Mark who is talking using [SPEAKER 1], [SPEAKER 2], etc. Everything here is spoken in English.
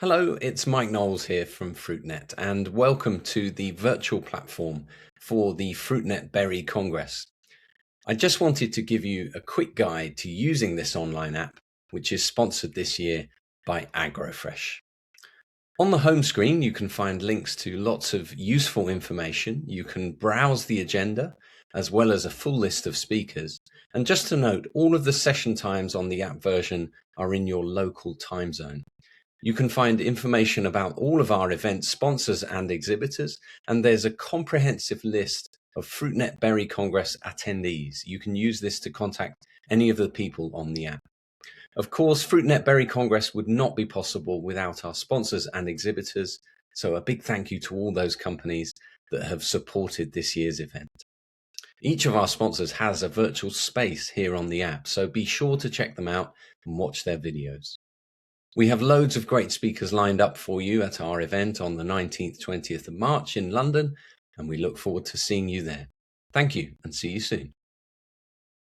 [SPEAKER 1] Hello, it's Mike Knowles here from Fruitnet, and welcome to the virtual platform for the Fruitnet Berry Congress. I just wanted to give you a quick guide to using this online app, which is sponsored this year by AgroFresh. On the home screen, you can find links to lots of useful information. You can browse the agenda, as well as a full list of speakers. And just to note, all of the session times on the app version are in your local time zone. You can find information about all of our event sponsors and exhibitors, and there's a comprehensive list of Fruitnet Berry Congress attendees. You can use this to contact any of the people on the app. Of course, Fruitnet Berry Congress would not be possible without our sponsors and exhibitors, so a big thank you to all those companies that have supported this year's event. Each of our sponsors has a virtual space here on the app, so be sure to check them out and watch their videos. We have loads of great speakers lined up for you at our event on the 19th, 20th of March in London, and we look forward to seeing you there. Thank you, and see you soon.